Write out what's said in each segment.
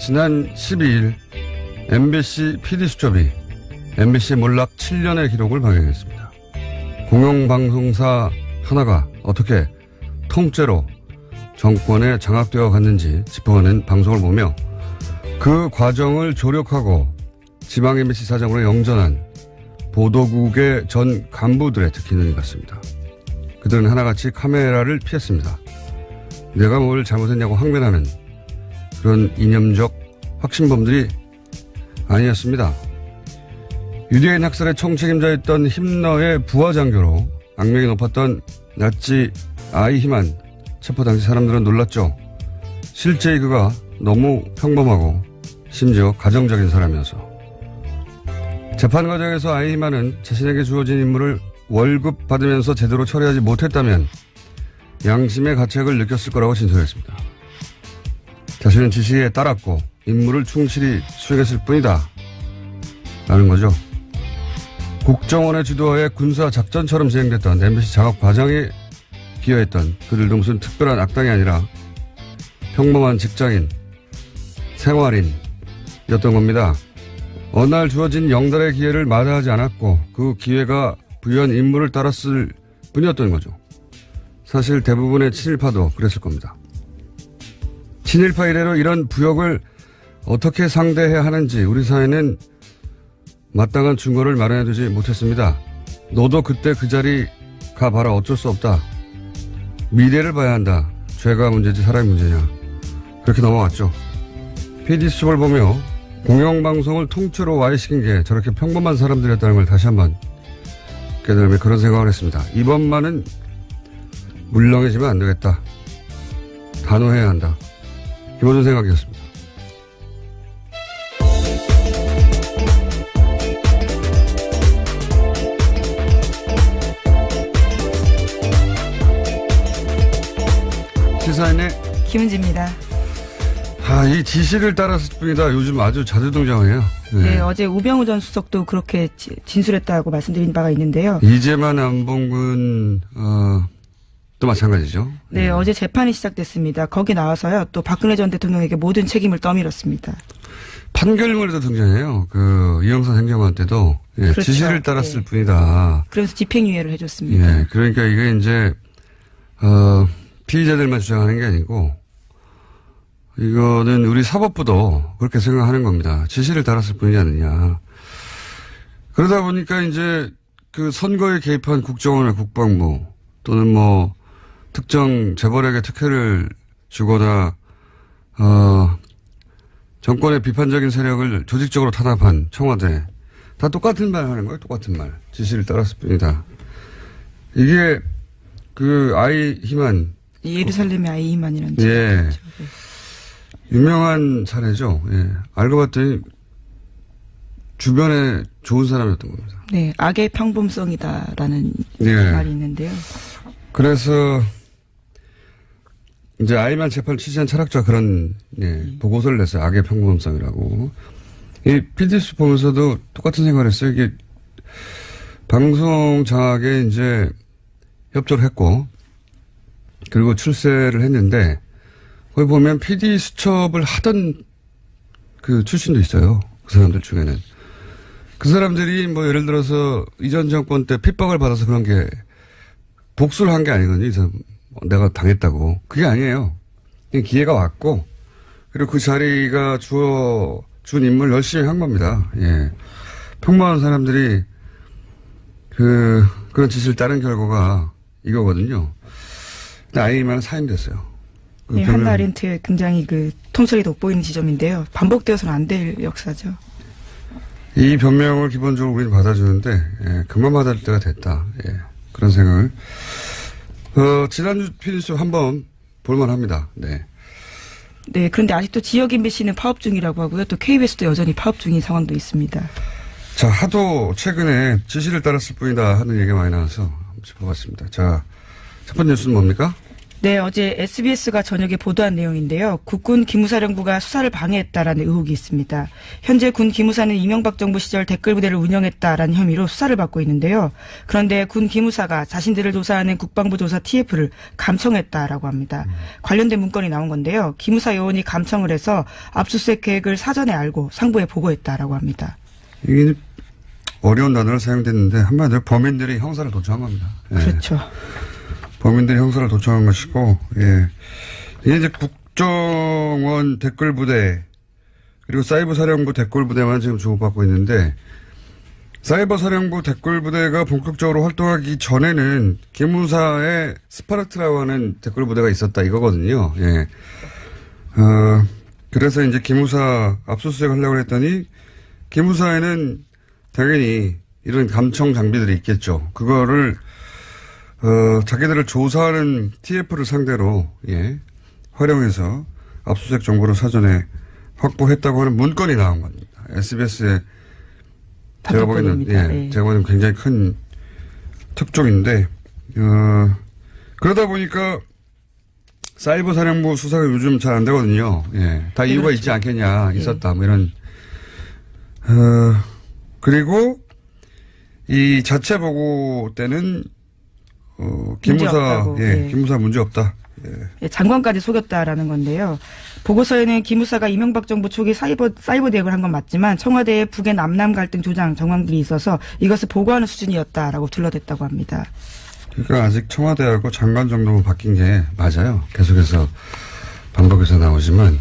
지난 12일 MBC PD수첩이 MBC 몰락 7년의 기록을 발견했습니다. 공영방송사 하나가 어떻게 통째로 정권에 장악되어 갔는지 짚어가는 방송을 보며 그 과정을 조력하고 지방 MBC 사장으로 영전한 보도국의 전 간부들의 특히 눈이 갔습니다. 그들은 하나같이 카메라를 피했습니다. 내가 뭘 잘못했냐고 항변하는 그런 이념적 확신범들이 아니었습니다. 유대인 학살의 총책임자였던 힘너의 부하장교로 악명이 높았던 나치 아이히만 체포 당시 사람들은 놀랐죠. 실제 그가 너무 평범하고 심지어 가정적인 사람이어서. 재판 과정에서 아이히만은 자신에게 주어진 임무를 월급 받으면서 제대로 처리하지 못했다면 양심의 가책을 느꼈을 거라고 진술했습니다. 자신은 지시에 따랐고 임무를 충실히 수행했을 뿐이다 라는 거죠. 국정원의 주도하에 군사작전처럼 진행됐던 MBC 작업 과정에 기여했던 그들도 무슨 특별한 악당이 아니라 평범한 직장인, 생활인이었던 겁니다. 어느 날 주어진 영달의 기회를 마다하지 않았고 그 기회가 부여한 임무를 따랐을 뿐이었던 거죠. 사실 대부분의 친일파도 그랬을 겁니다. 친일파 이래로 이런 부역을 어떻게 상대해야 하는지 우리 사회는 마땅한 증거를 마련해두지 못했습니다. 너도 그때 그 자리 가봐라 어쩔 수 없다. 미래를 봐야 한다. 죄가 문제지 사람이 문제냐. 그렇게 넘어갔죠. PD수첩을 보며 공영방송을 통째로 와해시킨 게 저렇게 평범한 사람들이었다는 걸 다시 한번 깨달으며 그런 생각을 했습니다. 이번만은 물렁해지면 안 되겠다. 단호해야 한다. 기본적인 생각이었습니다. 시사인의 김은지입니다. 이 지시를 따랐을 뿐이다. 요즘 아주 자주 등장해요. 네, 어제 우병우 전 수석도 그렇게 진술했다고 말씀드린 바가 있는데요. 이재만 안봉근 또 마찬가지죠. 네, 어제 재판이 시작됐습니다. 거기 나와서요. 또 박근혜 전 대통령에게 모든 책임을 떠밀었습니다. 판결문에도 등장해요. 이영선 행정관 때도 그렇죠. 지시를 따랐을 뿐이다. 그래서 집행유예를 해줬습니다. 예, 그러니까 이게 이제 피의자들만 주장하는 게 아니고 이거는 우리 사법부도 그렇게 생각하는 겁니다. 지시를 따랐을 뿐이지 않느냐. 그러다 보니까 이제 그 선거에 개입한 국정원이나 국방부 또는 뭐 특정 재벌에게 특혜를 주거나 정권의 비판적인 세력을 조직적으로 탄압한 청와대 다 똑같은 말 하는 거예요. 똑같은 말. 지시를 따랐을 뿐이다. 이게 아이히만 예루살렘의 아이히만이라는 예. 유명한 사례죠. 예. 알고 봤더니 주변에 좋은 사람이었던 겁니다. 네, 악의 평범성이다라는 말이 있는데요. 그래서 이제 아이히만 재판을 취재한 철학자가 그런 보고서를 냈어요. 악의 평범성이라고. 이 PD수 보면서도 똑같은 생각을 했어요. 이게 방송 장악에 이제 협조를 했고 그리고 출세를 했는데 거기 보면 PD 수첩을 하던 그 출신도 있어요. 그 사람들 중에는. 그 사람들이 뭐 예를 들어서 이전 정권 때 핍박을 받아서 그런 게 복수를 한 게 아니거든요. 이 사람 내가 당했다고. 그게 아니에요. 그냥 기회가 왔고 그리고 그 자리가 준 임무를 열심히 한 겁니다. 예. 평범한 사람들이 그런 지시를 따른 결과가 이거거든요. 아이히만은 사임됐어요. 네, 한나 아렌트의 굉장히 통찰이 돋보이는 지점인데요. 반복되어서는 안 될 역사죠. 이 변명을 기본적으로 우리는 받아주는데 그만 받을 때가 됐다. 예, 그런 생각을. 지난주 PD수첩 한번 볼만합니다. 네. 네, 그런데 아직도 지역 MBC는 파업 중이라고 하고요. 또 KBS도 여전히 파업 중인 상황도 있습니다. 자, 하도 최근에 지시를 따랐을 뿐이다 하는 얘기가 많이 나와서 한번 짚어봤습니다. 자, 첫 번째 뉴스는 뭡니까? 네, 어제 SBS가 저녁에 보도한 내용인데요. 국군 기무사령부가 수사를 방해했다라는 의혹이 있습니다. 현재 군 기무사는 이명박 정부 시절 댓글부대를 운영했다라는 혐의로 수사를 받고 있는데요. 그런데 군 기무사가 자신들을 조사하는 국방부 조사 TF를 감청했다라고 합니다. 관련된 문건이 나온 건데요. 기무사 요원이 감청을 해서 압수수색 계획을 사전에 알고 상부에 보고했다라고 합니다. 이게 어려운 단어를 사용됐는데 한마디로 범인들이 형사를 도청한 겁니다. 예. 그렇죠. 범인들이 형사를 도청한 것이고, 예. 이게 이제 국정원 댓글부대, 그리고 사이버사령부 댓글부대만 지금 주목받고 있는데, 사이버사령부 댓글부대가 본격적으로 활동하기 전에는 기무사의 스파르트라고 하는 댓글부대가 있었다 이거거든요. 예. 그래서 이제 기무사 압수수색 하려고 했더니, 기무사에는 당연히 이런 감청 장비들이 있겠죠. 그거를 자기들을 조사하는 TF를 상대로, 예, 활용해서 압수수색 정보를 사전에 확보했다고 하는 문건이 나온 겁니다. SBS에 제가 보기에는, 예, 네. 제가 보기에는 굉장히 큰 특종인데, 그러다 보니까 사이버 사령부 수사가 요즘 잘 안 되거든요. 예. 다 이유가 그렇죠. 있지 않겠냐, 네. 있었다, 뭐 이런, 그리고 이 자체 보고 때는 기무사, 예, 기무사 문제 없다. 예. 장관까지 속였다라는 건데요. 보고서에는 기무사가 이명박 정부 초기 사이버 대응을 한 건 맞지만 청와대의 북의 남남 갈등 조장 정황들이 있어서 이것을 보고하는 수준이었다라고 둘러댔다고 합니다. 그러니까 아직 청와대하고 장관 정도만 바뀐 게 맞아요. 계속해서 반복해서 나오지만.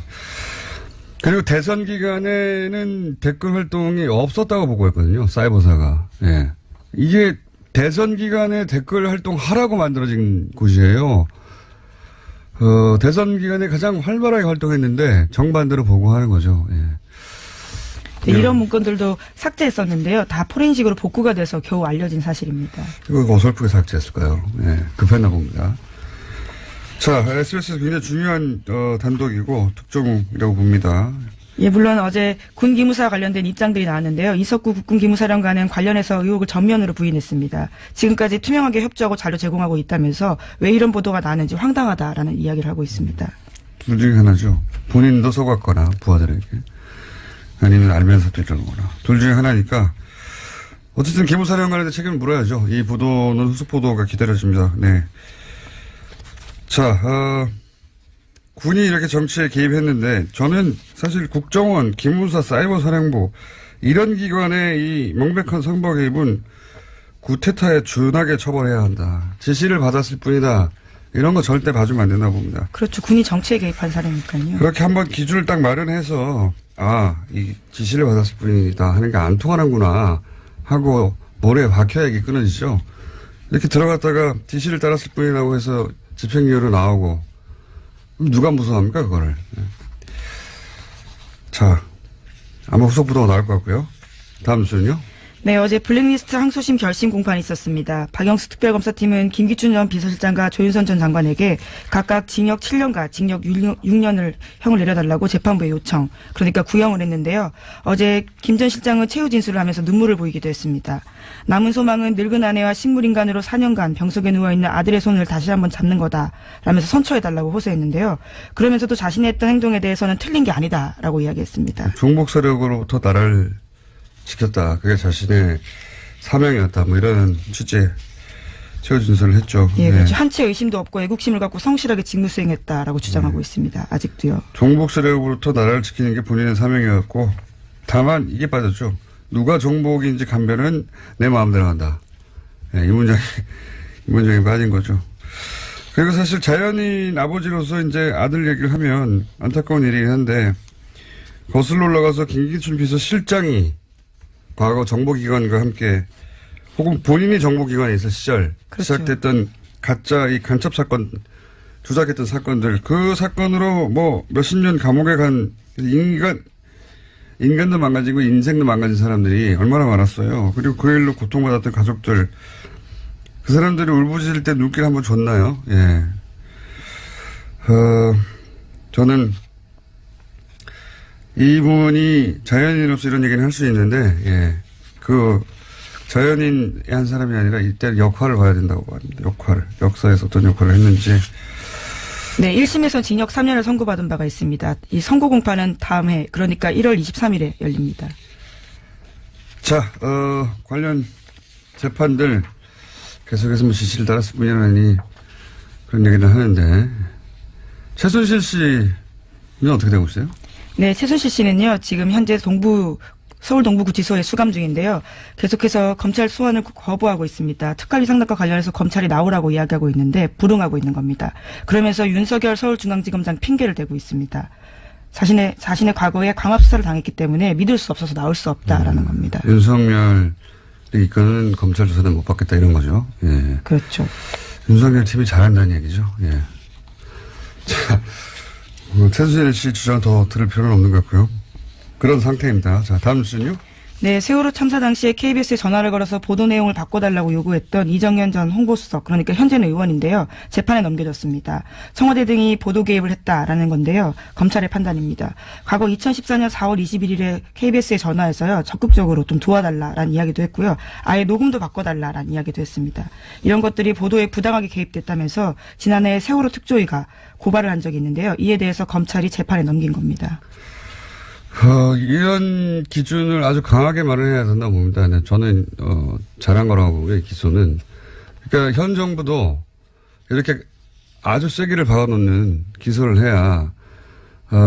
그리고 대선 기간에는 댓글 활동이 없었다고 보고했거든요. 사이버사가. 예. 이게 대선 기간에 댓글 활동 하라고 만들어진 곳이에요. 대선 기간에 가장 활발하게 활동했는데 정반대로 보고하는 거죠. 예. 네, 이런 문건들도 삭제했었는데요. 다 포렌식으로 복구가 돼서 겨우 알려진 사실입니다. 이거 어설프게 삭제했을까요? 예. 급했나 봅니다. 자, SBS에서 굉장히 중요한 단독이고 특종이라고 봅니다. 예, 물론 어제 군 기무사 관련된 입장들이 나왔는데요. 이석구 국군 기무사령관은 관련해서 의혹을 전면으로 부인했습니다. 지금까지 투명하게 협조하고 자료 제공하고 있다면서 왜 이런 보도가 나는지 황당하다라는 이야기를 하고 있습니다. 둘 중에 하나죠. 본인도 속았거나 부하들에게 아니면 알면서도 이러거나 둘 중에 하나니까 어쨌든 기무사령관한테 책임을 물어야죠. 이 보도는 후속 보도가 기다려집니다. 네. 자, 군이 이렇게 정치에 개입했는데 저는 사실 국정원, 기무사, 사이버사령부 이런 기관의 이 명백한 선거 개입은 구테타에 준하게 처벌해야 한다. 지시를 받았을 뿐이다. 이런 거 절대 봐주면 안 된다 봅니다. 그렇죠. 군이 정치에 개입한 사례니까요. 그렇게 한번 기준을 딱 마련해서 이 지시를 받았을 뿐이다 하는 게 안 통하는구나 하고 모래에 박혀야 이게 끊어지죠. 이렇게 들어갔다가 지시를 따랐을 뿐이라고 해서 집행유예로 나오고 누가 무서워합니까 그거를. 자, 아마 후속 보도가 나올 것 같고요. 다음 뉴스는요. 네, 어제 블랙리스트 항소심 결심 공판이 있었습니다. 박영수 특별검사팀은 김기춘 전 비서실장과 조윤선 전 장관에게 각각 징역 7년과 징역 6년을 형을 내려달라고 재판부에 요청. 그러니까 구형을 했는데요. 어제 김 전 실장은 최후 진술을 하면서 눈물을 보이기도 했습니다. 남은 소망은 늙은 아내와 식물인간으로 4년간 병석에 누워있는 아들의 손을 다시 한번 잡는 거다 라면서 선처해달라고 호소했는데요. 그러면서도 자신이 했던 행동에 대해서는 틀린 게 아니다라고 이야기했습니다. 종북 세력으로부터 나라를 지켰다. 그게 자신의 사명이었다. 뭐 이런 취지의 최후 진술을 했죠. 예, 네. 그렇죠. 한치의 의심도 없고 애국심을 갖고 성실하게 직무 수행했다라고 주장하고 있습니다. 아직도요. 종북 세력으로부터 나라를 지키는 게 본인의 사명이었고 다만 이게 빠졌죠. 누가 종북인지 감별은 내 마음대로 한다. 네, 이 문장이 빠진 거죠. 그리고 사실 자연인 아버지로서 이제 아들 얘기를 하면 안타까운 일이긴 한데 거슬러 올라가서 김기춘 비서실장이 과거 정보기관과 함께 혹은 본인이 정보기관에 있을 시절 그렇죠. 시작됐던 가짜 이 간첩 사건 조작했던 사건들 그 사건으로 뭐 몇십 년 감옥에 간 인간도 망가지고 인생도 망가진 사람들이 얼마나 많았어요. 그리고 그 일로 고통받았던 가족들 그 사람들이 울부짖을 때 눈길 한번 줬나요? 예. 저는 이분이 자연인으로서 이런 얘기는 할 수 있는데, 예. 자연인의 한 사람이 아니라 이때 역할을 봐야 된다고 합니다. 역사에서 어떤 역할을 했는지. 네, 1심에서 징역 3년을 선고받은 바가 있습니다. 이 선고 공판은 다음 해, 그러니까 1월 23일에 열립니다. 자, 관련 재판들 계속해서 뭐 지시를 따랐을 뿐이라니 그런 얘기를 하는데, 최순실 씨는 어떻게 되고 있어요? 네, 최순실 씨는요, 지금 현재 서울 동부구치소에 수감 중인데요. 계속해서 검찰 소환을 거부하고 있습니다. 특활비 상납과 관련해서 검찰이 나오라고 이야기하고 있는데 불응하고 있는 겁니다. 그러면서 윤석열 서울중앙지검장 핑계를 대고 있습니다. 자신의 과거에 강압수사를 당했기 때문에 믿을 수 없어서 나올 수 없다라는 겁니다. 윤석열이 이끄는 검찰 조사는 못 받겠다 이런 거죠. 예. 그렇죠. 윤석열 팀이 잘한다는 얘기죠. 예. 자, 최순실 씨 주장 더 들을 필요는 없는 것 같고요. 그런 상태입니다. 자, 다음 뉴스는요? 네, 세월호 참사 당시에 KBS에 전화를 걸어서 보도 내용을 바꿔달라고 요구했던 이정현 전 홍보수석, 그러니까 현재는 의원인데요. 재판에 넘겨졌습니다. 청와대 등이 보도 개입을 했다라는 건데요. 검찰의 판단입니다. 과거 2014년 4월 21일에 KBS에 전화해서요. 적극적으로 좀 도와달라라는 이야기도 했고요. 아예 녹음도 바꿔달라라는 이야기도 했습니다. 이런 것들이 보도에 부당하게 개입됐다면서 지난해 세월호 특조위가 고발을 한 적이 있는데요. 이에 대해서 검찰이 재판에 넘긴 겁니다. 이런 기준을 아주 강하게 마련해야 된다고 봅니다. 네, 저는, 잘한 거라고 보고요, 이 기소는. 그러니까 현 정부도 이렇게 아주 세기를 박아놓는 기소를 해야,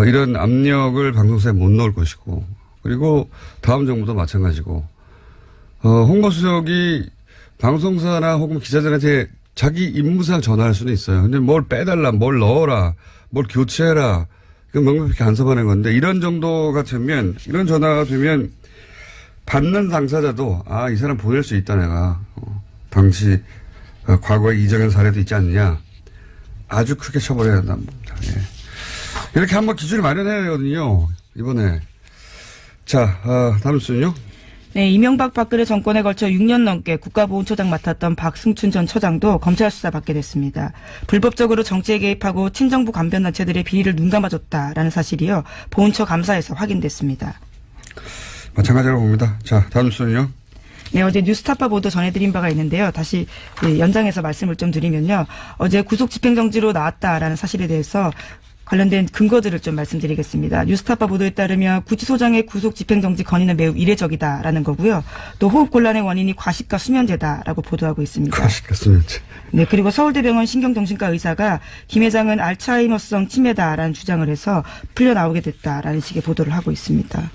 이런 압력을 방송사에 못 넣을 것이고, 그리고 다음 정부도 마찬가지고, 홍보수석이 방송사나 혹은 기자들한테 자기 임무상 전화할 수는 있어요. 근데 뭘 빼달라, 뭘 넣어라, 뭘 교체해라, 명백히 간섭하는 건데 이런 정도가 되면 이런 전화가 되면 받는 당사자도 이 사람 보낼 수 있다 내가 당시 과거에 이정현 사례도 있지 않느냐 아주 크게 처벌해야 한다는 겁니다. 예. 이렇게 한번 기준을 마련해야 되거든요. 이번에 자 다음 순요. 네, 이명박 박근혜 정권에 걸쳐 6년 넘게 국가보훈처장 맡았던 박승춘 전 처장도 검찰 수사 받게 됐습니다. 불법적으로 정치에 개입하고 친정부 관변단체들의 비리를 눈감아줬다라는 사실이요. 보훈처 감사에서 확인됐습니다. 마찬가지라고 봅니다. 자, 다음 순요. 네, 어제 뉴스타파 보도 전해드린 바가 있는데요. 다시 연장해서 말씀을 좀 드리면요. 어제 구속 집행정지로 나왔다라는 사실에 대해서 관련된 근거들을 좀 말씀드리겠습니다. 뉴스타파 보도에 따르면 구치소장의 구속 집행정지 건의는 매우 이례적이다라는 거고요. 또 호흡곤란의 원인이 과식과 수면제다라고 보도하고 있습니다. 과식과 수면제. 네, 그리고 서울대병원 신경정신과 의사가 김 회장은 알츠하이머성 치매다라는 주장을 해서 풀려나오게 됐다라는 식의 보도를 하고 있습니다.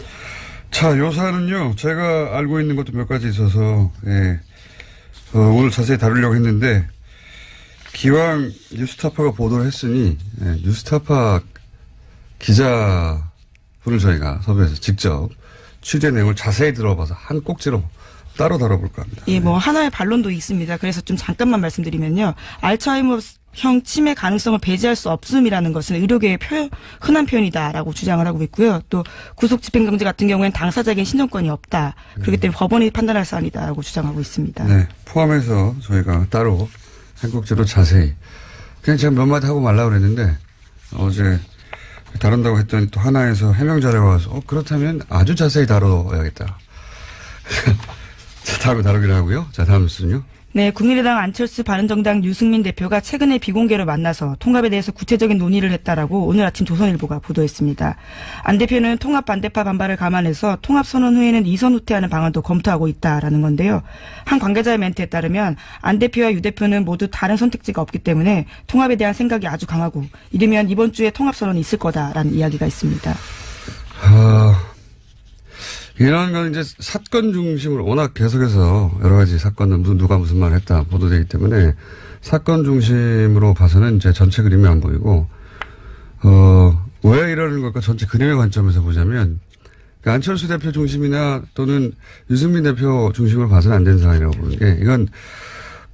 자, 요 사안은요, 제가 알고 있는 것도 몇 가지 있어서, 예, 오늘 자세히 다루려고 했는데, 기왕 뉴스타파가 보도를 했으니, 예, 뉴스타파 기자분을 저희가 섭외해서 직접 취재 내용을 자세히 들어봐서 한 꼭지로 따로 다뤄볼까 합니다. 예, 뭐, 하나의 반론도 있습니다. 그래서 좀 잠깐만 말씀드리면요. 알츠하이머형 치매 가능성을 배제할 수 없음이라는 것은 의료계의 흔한 표현이다라고 주장을 하고 있고요. 또 구속 집행정지 같은 경우에는 당사자에겐 신청권이 없다. 그렇기 때문에 법원이 판단할 사안이다라고 주장하고 있습니다. 네, 포함해서 저희가 따로 한 꼭지로 자세히. 그냥 제가 몇 마디 하고 말라고 그랬는데 어제 다룬다고 했더니 또 하나에서 해명 자료가 와서 그렇다면 아주 자세히 다뤄야겠다. 자, 다음에 다루기로 하고요. 자, 다음 뉴스는요. 네, 국민의당 안철수 바른정당 유승민 대표가 최근에 비공개로 만나서 통합에 대해서 구체적인 논의를 했다라고 오늘 아침 조선일보가 보도했습니다. 안 대표는 통합 반대파 반발을 감안해서 통합 선언 후에는 이선 후퇴하는 방안도 검토하고 있다라는 건데요. 한 관계자의 멘트에 따르면 안 대표와 유 대표는 모두 다른 선택지가 없기 때문에 통합에 대한 생각이 아주 강하고 이르면 이번 주에 통합 선언이 있을 거다라는 이야기가 있습니다. 이런 건 이제 사건 중심으로 워낙 계속해서 여러 가지 사건은 누가 무슨 말을 했다 보도되기 때문에 사건 중심으로 봐서는 이제 전체 그림이 안 보이고, 왜 이러는 걸까 전체 그림의 관점에서 보자면 그러니까 안철수 대표 중심이나 또는 유승민 대표 중심으로 봐서는 안 되는 상황이라고 보는 게 이건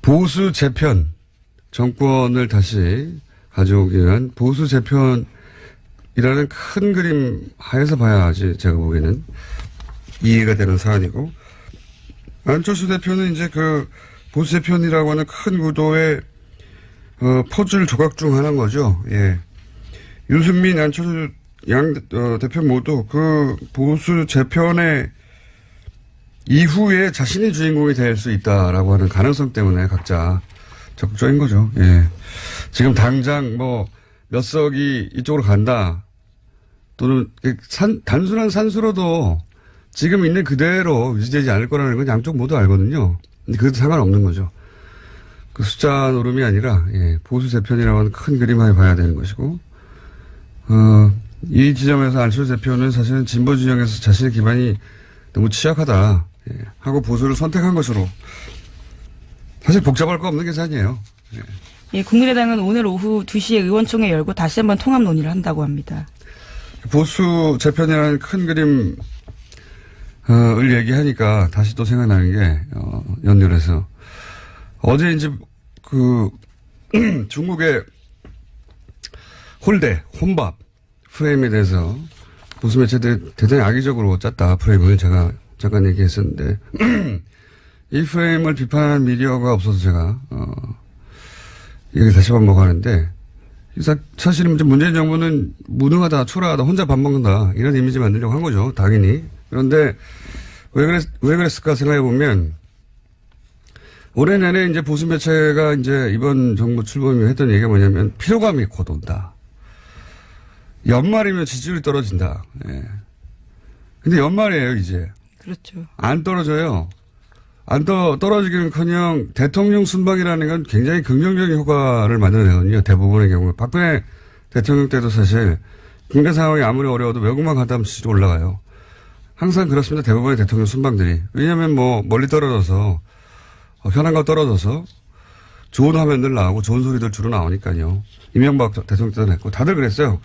보수 재편 정권을 다시 가져오기 위한 보수 재편이라는 큰 그림 하에서 봐야지 제가 보기에는 이해가 되는 사안이고, 안철수 대표는 이제 그 보수 재편이라고 하는 큰 구도의 퍼즐 조각 중 하나인 거죠. 예. 유승민, 안철수 양 대표 모두 그 보수 재편의 이후에 자신이 주인공이 될 수 있다라고 하는 가능성 때문에 각자 적극적인 거죠. 예. 지금 당장 뭐 몇 석이 이쪽으로 간다. 또는 단순한 산수로도 지금 있는 그대로 유지되지 않을 거라는 건 양쪽 모두 알거든요. 근데 그것도 상관없는 거죠. 그 숫자 노름이 아니라, 예, 보수 재편이라고 하는 큰 그림하에 봐야 되는 것이고, 이 지점에서 안철수 대표는 사실은 진보 진영에서 자신의 기반이 너무 취약하다, 예, 하고 보수를 선택한 것으로 사실 복잡할 거 없는 계산이에요. 예. 예, 국민의당은 오늘 오후 2시에 의원총회 열고 다시 한번 통합 논의를 한다고 합니다. 보수 재편이라는 큰 그림을 얘기하니까 다시 또 생각나는 게, 연결해서. 어제 이제 중국의 혼밥 프레임에 대해서 보수 매체들이 대단히 악의적으로 짰다, 프레임을. 제가 잠깐 얘기했었는데, 이 프레임을 비판하는 미디어가 없어서 제가, 얘기 다시 반복하는데, 사실은 문재인 정부는 무능하다, 초라하다, 혼자 밥 먹는다, 이런 이미지 만들려고 한 거죠, 당연히. 그런데 왜 그랬을까 생각해 보면, 올해 내내 이제 보수 매체가 이제 이번 정부 출범이 했던 얘기가 뭐냐면, 피로감이 곧 온다. 연말이면 지지율이 떨어진다. 예. 근데 연말이에요, 이제. 그렇죠. 안 떨어져요. 떨어지기는커녕 대통령 순방이라는 건 굉장히 긍정적인 효과를 만들어내거든요. 대부분의 경우에. 박근혜 대통령 때도 사실 경제 상황이 아무리 어려워도 외국만 갔다 하면 지지율이 올라가요. 항상 그렇습니다. 대부분의 대통령 순방들이. 왜냐하면 멀리 떨어져서, 현안과 떨어져서 좋은 화면들 나오고 좋은 소리들 주로 나오니까요. 이명박 대통령 때도 했고 다들 그랬어요.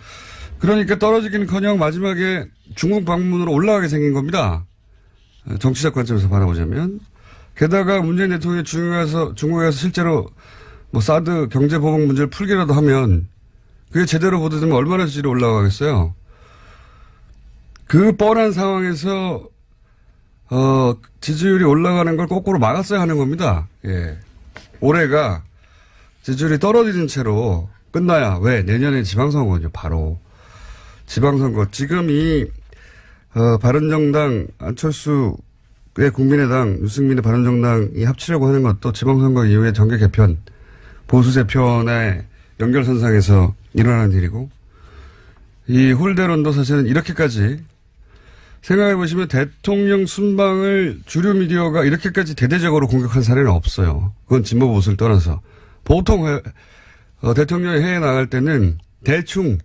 그러니까 떨어지기는커녕 마지막에 중국 방문으로 올라가게 생긴 겁니다. 정치적 관점에서 바라보자면. 게다가 문재인 대통령이 중국에서 실제로 사드 경제보복 문제를 풀기라도 하면 그게 제대로 보도되면 얼마나 지지율이 올라가겠어요. 그 뻔한 상황에서 지지율이 올라가는 걸 거꾸로 막았어야 하는 겁니다. 예. 올해가 지지율이 떨어지는 채로 끝나야, 왜? 내년에 지방선거죠, 바로. 지방선거. 지금 바른정당, 안철수의 국민의당, 유승민의 바른정당이 합치려고 하는 것도 지방선거 이후에 정계 개편, 보수 재편의 연결선상에서 일어나는 일이고, 이 홀대론도 사실은 이렇게까지 생각해 보시면 대통령 순방을 주류 미디어가 이렇게까지 대대적으로 공격한 사례는 없어요. 그건 진보 보수를 떠나서. 보통 대통령이 해외 나갈 때는 대충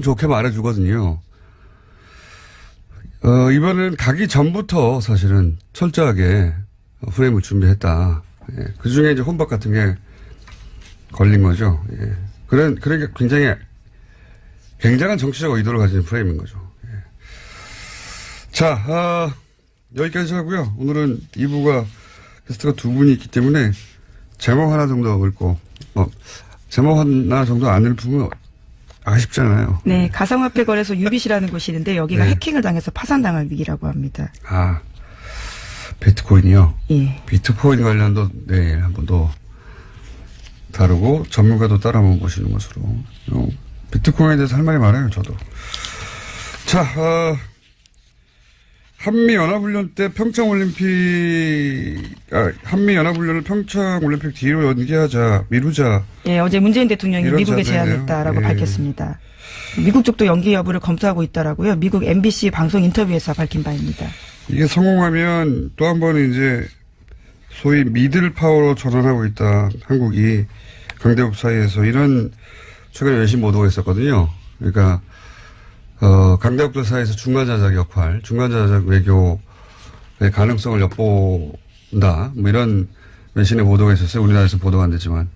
좋게 말해주거든요. 이번에는 가기 전부터 사실은 철저하게 프레임을 준비했다. 예. 그 중에 이제 혼밥 같은 게 걸린 거죠. 예. 그러니까 굉장한 정치적 의도를 가진 프레임인 거죠. 예. 자, 여기까지 하고요. 오늘은 2부가 게스트가 두 분이 있기 때문에 제목 하나 정도 읽고, 제목 하나 정도 안 읽으면 아쉽잖아요. 네, 가상화폐 거래소 유빗이라는 곳이 있는데 여기가 해킹을 당해서 파산당할 위기라고 합니다. 아, 비트코인이요? 예. 비트코인 관련도 내일 한번 더 다루고 전문가도 따라 한번 보시는 것으로. 비트코인에 대해서 할 말이 많아요, 저도. 자, 한미연합훈련 때 한미연합훈련을 평창올림픽 뒤로 미루자. 예, 어제 문재인 대통령이 미국에 제안했다라고 밝혔습니다. 미국 쪽도 연기 여부를 검토하고 있다라고요. 미국 MBC 방송 인터뷰에서 밝힌 바입니다. 이게 성공하면 또 한 번 이제 소위 미들 파워로 전환하고 있다. 한국이 강대국 사이에서 이런 최근에 외신 보도가 있었거든요. 그러니까 강대국들 사이에서 중간자작 역할, 중간자작 외교의 가능성을 엿본다. 이런 외신의 보도가 있었어요. 우리나라에서 보도가 안 됐지만.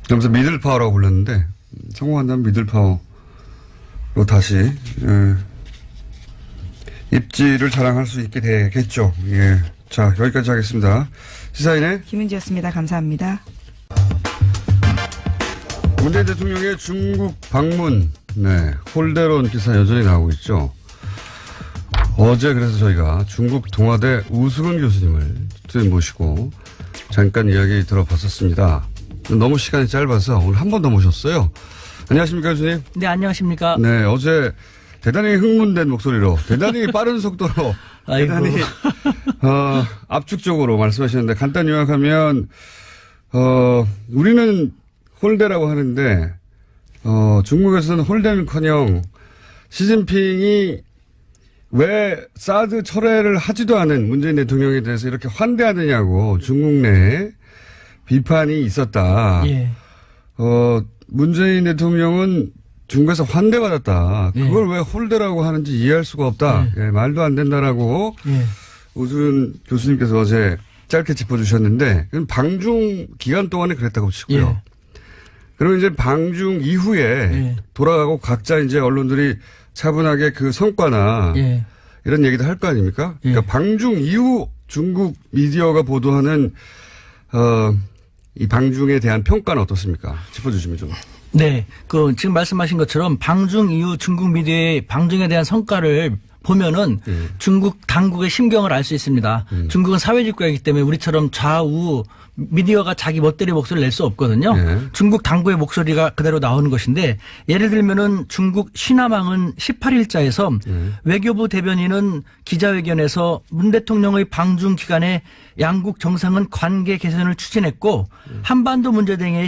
그러면서 미들파워라고 불렀는데, 성공한다면 미들파워로 다시, 입지를 자랑할 수 있게 되겠죠. 예. 자, 여기까지 하겠습니다. 시사인의 김은지였습니다. 감사합니다. 문재인 대통령의 중국 방문, 홀대론 기사 여전히 나오고 있죠. 어제 그래서 저희가 중국 동아대 우승은 교수님을 모시고 잠깐 이야기 들어봤었습니다. 너무 시간이 짧아서 오늘 한 번 더 모셨어요. 안녕하십니까, 교수님? 네, 안녕하십니까? 네, 어제 대단히 흥분된 목소리로, 대단히 빠른 속도로, 대단히, 압축적으로 말씀하셨는데 간단히 요약하면, 우리는 홀대라고 하는데 중국에서는 홀대는커녕 시진핑이 왜 사드 철회를 하지도 않은 문재인 대통령에 대해서 이렇게 환대하느냐고 중국 내에 비판이 있었다. 예. 문재인 대통령은 중국에서 환대받았다. 그걸 왜 홀대라고 하는지 이해할 수가 없다. 예, 말도 안 된다라고 오준 교수님께서 어제 짧게 짚어주셨는데 방중 기간 동안에 그랬다고 치고요. 예. 그리고 이제 방중 이후에 돌아가고 각자 이제 언론들이 차분하게 그 성과나 이런 얘기도 할 거 아닙니까? 그러니까 방중 이후 중국 미디어가 보도하는 이 방중에 대한 평가는 어떻습니까? 짚어주시면 좀. 네. 지금 말씀하신 것처럼 방중 이후 중국 미디어의 방중에 대한 성과를 보면은 중국 당국의 심경을 알 수 있습니다. 중국은 사회주의 국가이기 때문에 우리처럼 좌우 미디어가 자기 멋대로 목소리를 낼 수 없거든요. 중국 당국의 목소리가 그대로 나오는 것인데 예를 들면은 중국 시나망은 18일자에서 외교부 대변인은 기자회견에서 문 대통령의 방중 기간에 양국 정상은 관계 개선을 추진했고 한반도 문제 등에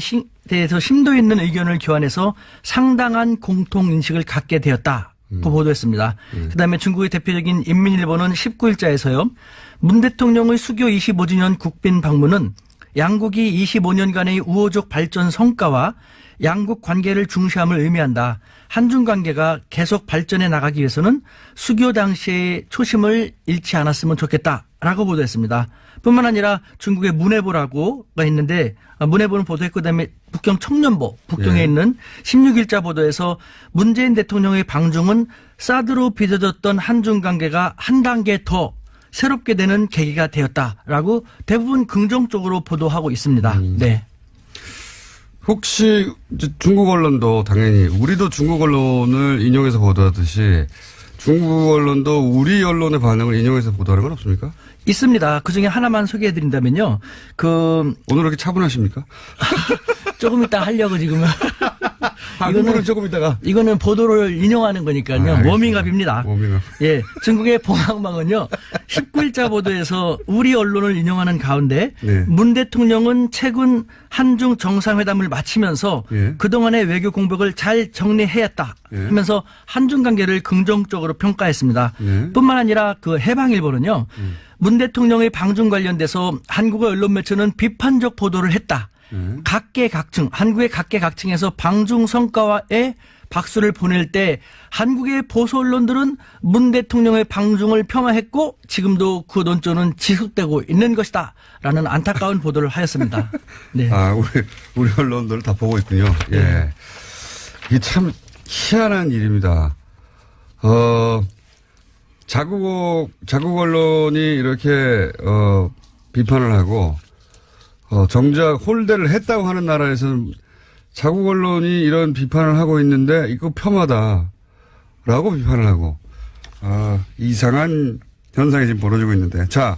대해서 심도 있는 의견을 교환해서 상당한 공통인식을 갖게 되었다. 고 보도했습니다. 그다음에 중국의 대표적인 인민일보는 19일자에서요. 문 대통령의 수교 25주년 국빈 방문은 양국이 25년간의 우호적 발전 성과와 양국 관계를 중시함을 의미한다. 한중 관계가 계속 발전해 나가기 위해서는 수교 당시의 초심을 잃지 않았으면 좋겠다라고 보도했습니다. 뿐만 아니라 중국의 문해보라고가 있는데 문해보는 보도했고 그다음에 북경 청년보 북경에 있는 16일자 보도에서 문재인 대통령의 방중은 사드로 빚어졌던 한중 관계가 한 단계 더 새롭게 되는 계기가 되었다라고 대부분 긍정적으로 보도하고 있습니다. 네. 혹시 중국 언론도 당연히 우리도 중국 언론을 인용해서 보도하듯이 중국 언론도 우리 언론의 반응을 인용해서 보도하는 건 없습니까? 있습니다. 그중에 하나만 소개해드린다면요. 오늘 이렇게 차분하십니까? 조금 이따 하려고 지금은. 이거는 조금 이따가. 이거는 보도를 인용하는 거니까요. 워밍업입니다. 워밍업. 예. 중국의 봉황망은요. 19일자 보도에서 우리 언론을 인용하는 가운데 문 대통령은 최근 한중 정상회담을 마치면서 그동안의 외교 공백을 잘 정리해왔다 하면서 한중 관계를 긍정적으로 평가했습니다. 뿐만 아니라 그 해방일보는요. 문 대통령의 방중 관련돼서 한국의 언론 매체는 비판적 보도를 했다. 각계각층, 한국의 각계각층에서 방중 성과에 박수를 보낼 때 한국의 보수 언론들은 문 대통령의 방중을 폄하했고 지금도 그 논조는 지속되고 있는 것이다. 라는 안타까운 보도를 하였습니다. 네. 우리 언론들 다 보고 있군요. 예. 이게 참 희한한 일입니다. 자국 언론이 이렇게, 비판을 하고, 정작 홀대를 했다고 하는 나라에서는 자국 언론이 이런 비판을 하고 있는데 이거 폄하다라고 비판을 하고 이상한 현상이 지금 벌어지고 있는데 자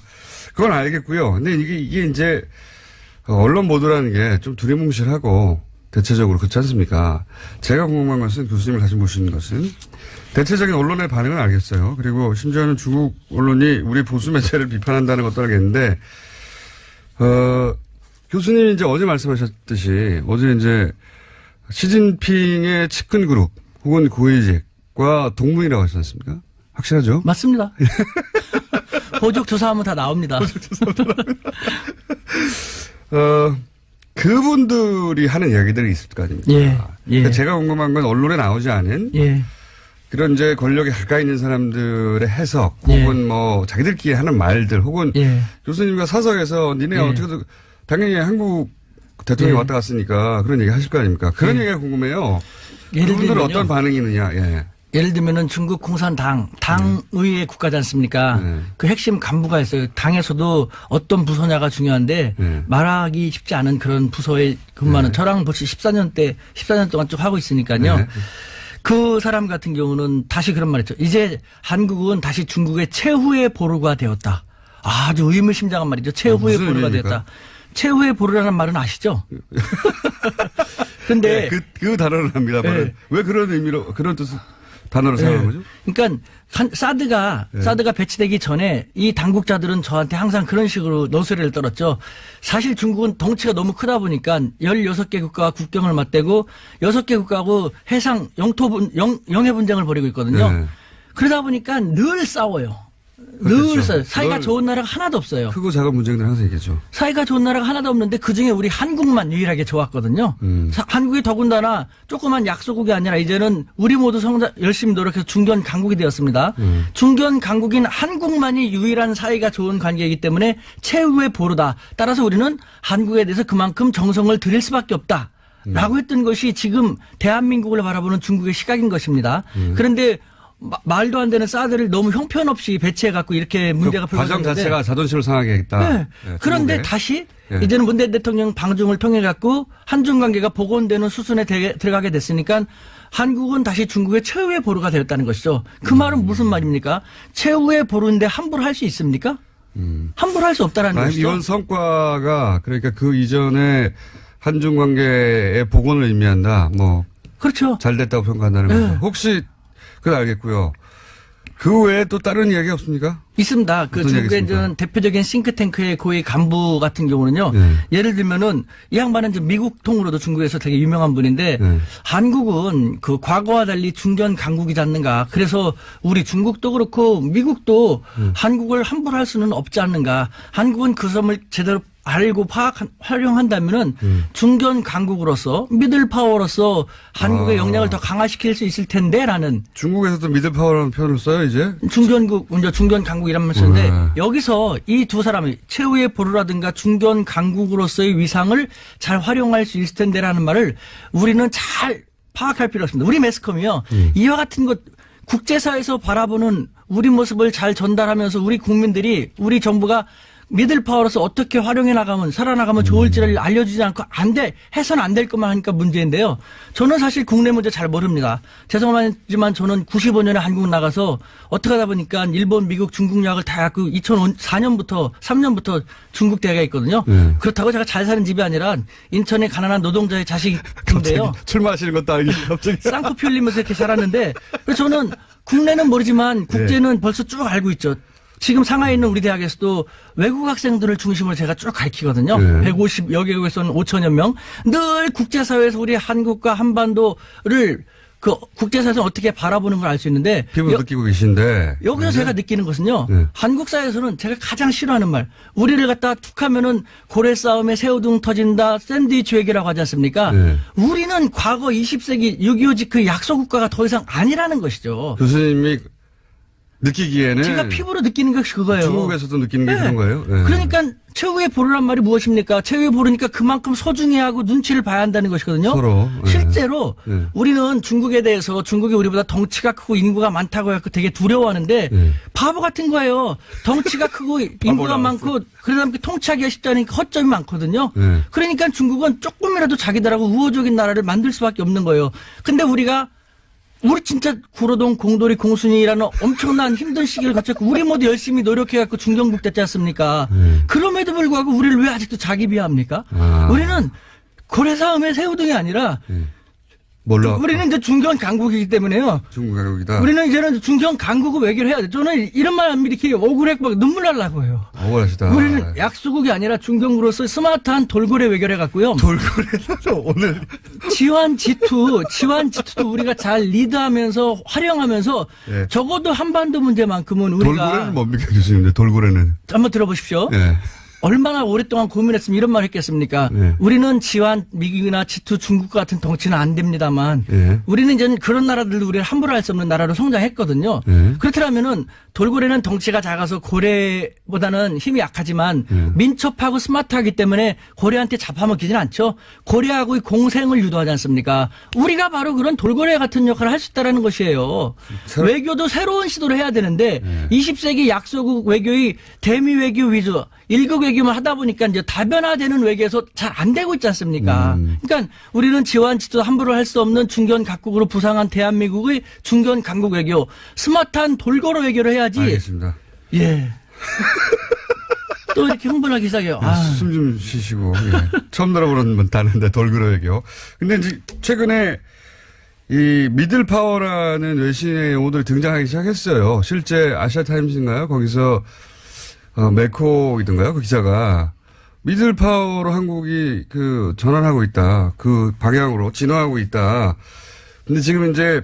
그건 알겠고요. 근데 이게 이제 언론 보도라는 게 좀 두리뭉실하고 대체적으로 그렇지 않습니까? 제가 궁금한 것은 교수님을 다시 모시는 것은 대체적인 언론의 반응은 알겠어요. 그리고 심지어는 중국 언론이 우리 보수 매체를 비판한다는 것도 알겠는데 교수님이 이제 어제 말씀하셨듯이 어제 이제 시진핑의 측근 그룹 혹은 고위직과 동문이라고 하셨지 않습니까? 확실하죠? 맞습니다. 호적 조사하면 다 나옵니다. 그분들이 하는 이야기들이 있을 거 아닙니까? 그러니까 제가 궁금한 건 언론에 나오지 않은 그런 이제 권력에 가까이 있는 사람들의 해석 혹은 뭐 자기들끼리 하는 말들 혹은 교수님과 사석에서 니네 어떻게든 당연히 한국 대통령이 왔다 갔으니까 그런 얘기 하실 거 아닙니까? 그런 얘기가 궁금해요. 그분들은 어떤 반응이 있느냐. 예를 들면은 중국 공산당, 당의회 국가지 않습니까? 그 핵심 간부가 있어요. 당에서도 어떤 부서냐가 중요한데 말하기 쉽지 않은 그런 부서에 근무하는 저랑 벌써 14년 동안 쭉 하고 있으니까요. 그 사람 같은 경우는 다시 그런 말 했죠. 이제 한국은 다시 중국의 최후의 보루가 되었다. 아주 의미심장한 말이죠. 최후의 보루가 되었다. 최후의 보루라는 말은 아시죠? 근데 그 단어를 합니다. 왜 그런 의미로 그런 단어로 사용한 거죠? 그러니까 사드가 배치되기 전에 이 당국자들은 저한테 항상 그런 식으로 노소리를 떨었죠. 사실 중국은 덩치가 너무 크다 보니까 16개 국가와 국경을 맞대고 6개 국가하고 해상 영해 분쟁을 벌이고 있거든요. 네. 그러다 보니까 늘 싸워요. 그렇죠. 늘 싸워요. 사이가 늘 좋은 나라가 하나도 없어요. 크고 작은 문제들 항상 있겠죠. 사이가 좋은 나라가 하나도 없는데 그중에 우리 한국만 유일하게 좋았거든요. 한국이 더군다나 조그만 약소국이 아니라 이제는 우리 모두 열심히 노력해서 중견 강국이 되었습니다. 중견 강국인 한국만이 유일한 사이가 좋은 관계이기 때문에 최후의 보루다. 따라서 우리는 한국에 대해서 그만큼 정성을 들일 수밖에 없다. 라고 했던 것이 지금 대한민국을 바라보는 중국의 시각인 것입니다. 그런데 말도 안 되는 사드를 너무 형편없이 배치해갖고 이렇게 문제가 그 과정 불거졌는데 자체가 자존심을 상하게 했다. 네. 네, 그런데 중국에. 다시 네. 이제는 문재인 대통령 방중을 통해 갖고 한중 관계가 복원되는 수순에 들어가게 됐으니까 한국은 다시 중국의 최후의 보루가 되었다는 것이죠. 그 말은 무슨 말입니까? 최후의 보루인데 함부로 할 수 있습니까? 함부로 할 수 없다라는 것이죠. 이번 성과가 그러니까 그 이전에 한중 관계의 복원을 의미한다. 뭐 그렇죠. 잘 됐다고 평가한다는 네. 거죠. 혹시 그건 알겠고요. 그 외에 또 다른 이야기 없습니까? 있습니다. 그 어떤 중국의 얘기겠습니까? 이제 대표적인 싱크탱크의 고위 간부 같은 경우는요. 네. 예를 들면은 이 양반은 이제 미국 통으로도 중국에서 되게 유명한 분인데 네. 한국은 그 과거와 달리 중견 강국이지 않는가. 그래서 우리 중국도 그렇고 미국도 한국을 함부로 할 수는 없지 않는가. 한국은 그 점을 제대로 알고 활용한다면은 중견 강국으로서 미들 파워로서 한국의 역량을 더 강화시킬 수 있을 텐데라는 중국에서도 미들파워라는 표현을 써요, 이제? 중견 강국이란 말 쓰는데 네. 여기서 이 두 사람이 최후의 보루라든가 중견 강국으로서의 위상을 잘 활용할 수 있을 텐데라는 말을 우리는 잘 파악할 필요가 있습니다. 우리 매스컴이요. 이와 같은 것 국제사회에서 바라보는 우리 모습을 잘 전달하면서 우리 국민들이 우리 정부가 미들파워로서 어떻게 활용해 나가면 살아나가면 좋을지를 알려주지 않고 해서는 안 될 것만 하니까 문제인데요. 저는 사실 국내 문제 잘 모릅니다. 죄송하지만 저는 95년에 한국 나가서 어떻게 하다 보니까 일본, 미국, 중국 유학을 다 갖고 2004년부터 3년부터 중국 대학에 있거든요. 네. 그렇다고 제가 잘 사는 집이 아니라 인천의 가난한 노동자의 자식인데요. 출마하시는 것도 아니고 갑자기. 쌍코피 흘리면서 이렇게 자랐는데 그래서 저는 국내는 모르지만 국제는 벌써 쭉 알고 있죠. 지금 상하이에 있는 우리 대학에서도 외국 학생들을 중심으로 제가 쭉 가르치거든요. 네. 150여 개국에서는 5천여 명. 늘 국제사회에서 우리 한국과 한반도를 그 국제사회에서 어떻게 바라보는 걸 알 수 있는데 피부로 느끼고 계신데. 여기서 네. 제가 느끼는 것은요. 네. 한국 사회에서는 제가 가장 싫어하는 말. 우리를 갖다 툭 하면은 고래 싸움에 새우등 터진다. 샌드위치 외교라고 하지 않습니까? 네. 우리는 과거 20세기 6.25 그 약소국가가 더 이상 아니라는 것이죠. 교수님이 느끼기에는. 제가 피부로 느끼는 것이 그거예요. 중국에서도 느끼는 게 네. 그런 거예요? 네. 그러니까 최후의 보루란 말이 무엇입니까? 최후의 보루니까 그만큼 소중히 하고 눈치를 봐야 한다는 것이거든요. 서로. 네. 실제로 네. 우리는 중국에 대해서 중국이 우리보다 덩치가 크고 인구가 많다고 해서 되게 두려워하는데 네. 바보 같은 거예요. 덩치가 크고 인구가 많고 그러다 보니까 통치하기가 쉽지 않으니까 허점이 많거든요. 네. 그러니까 중국은 조금이라도 자기들하고 우호적인 나라를 만들 수밖에 없는 거예요. 근데 우리 진짜 구로동 공돌이 공순이라는 엄청난 힘든 시기를 거쳤고 우리 모두 열심히 노력해갖고 중견국 됐지 않습니까? 그럼에도 불구하고 우리를 왜 아직도 자기 비하합니까? 우리는 고래싸움의 새우등이 아니라 몰라. 우리는 이제 중견 강국이기 때문에요. 중국 가격이다. 우리는 이제는 중견 강국을 외교를 해야 돼. 저는 이런 말 하면 이렇게 억울해 막 눈물 날라고 해요. 억울하시다. 우리는 약소국이 아니라 중견국으로서 스마트한 돌고래 외교를 해갖고요. 돌고래서 오늘. 지환 G2도 우리가 잘 리드하면서 활용하면서 네. 적어도 한반도 문제만큼은 우리가 돌고래는 뭡니까, 교수님? 돌고래는. 한번 들어보십시오. 네. 얼마나 오랫동안 고민했으면 이런 말 했겠습니까? 네. 우리는 지환 미국이나 G2 중국 같은 덩치는 안 됩니다만 네. 우리는 이제 그런 나라들도 우리를 함부로 할 수 없는 나라로 성장했거든요. 네. 그렇더라면은 돌고래는 덩치가 작아서 고래보다는 힘이 약하지만 민첩하고 스마트하기 때문에 고래한테 잡아먹히진 않죠. 고래하고의 공생을 유도하지 않습니까? 우리가 바로 그런 돌고래 같은 역할을 할 수 있다는 것이에요. 외교도 새로운 시도를 해야 되는데 20세기 약소국 외교의 대미 외교 위주 1국 외교만 하다 보니까 이제 다변화되는 외교에서 잘 안 되고 있지 않습니까? 그러니까 우리는 지원치도 함부로 할 수 없는 중견 각국으로 부상한 대한민국의 중견 강국 외교, 스마트한 돌고래 외교를 해야지. 알겠습니다. 예. 또 이렇게 흥분하기 시작해요. 숨 좀 쉬시고. 예. 처음 들어보는 단어인데 돌고래 외교. 근데 이제 최근에 이 미들 파워라는 외신의 용어들이 등장하기 시작했어요. 실제 아시아타임즈인가요? 거기서 매코이던가요? 그 기자가 미들 파워로 한국이 그 전환하고 있다. 그 방향으로 진화하고 있다. 근데 지금 이제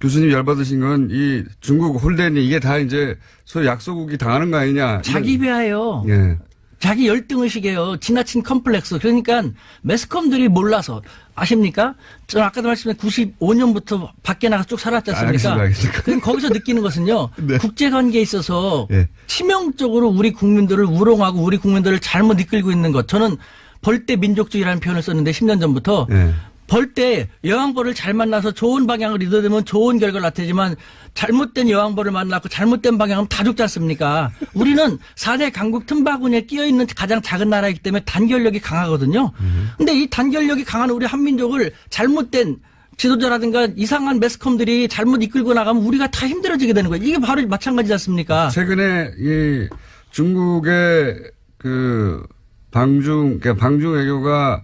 교수님 열받으신 건 이 중국 홀대니 이게 다 이제 소위 약소국이 당하는 거 아니냐. 자기 비하예요. 예. 자기 열등의식이에요. 지나친 컴플렉스. 그러니까 매스컴들이 몰라서 아십니까? 저는 아까도 말씀드린 95년부터 밖에 나가서 쭉 살았지 않습니까? 알겠습니다. 그럼 거기서 느끼는 것은요. 네. 국제관계에 있어서 예. 치명적으로 우리 국민들을 우롱하고 우리 국민들을 잘못 이끌고 있는 것. 저는 벌떼 민족주의라는 표현을 썼는데 10년 전부터 예. 벌떼 여왕벌을 잘 만나서 좋은 방향을 이뤄내면 좋은 결과를 나타내지만 잘못된 여왕벌을 만나고 잘못된 방향은 다 죽지 않습니까? 우리는 4대 강국 틈바구니에 끼어있는 가장 작은 나라이기 때문에 단결력이 강하거든요. 근데 이 단결력이 강한 우리 한민족을 잘못된 지도자라든가 이상한 매스컴들이 잘못 이끌고 나가면 우리가 다 힘들어지게 되는 거예요. 이게 바로 마찬가지지 않습니까? 최근에 이 중국의 그 그러니까 방중 외교가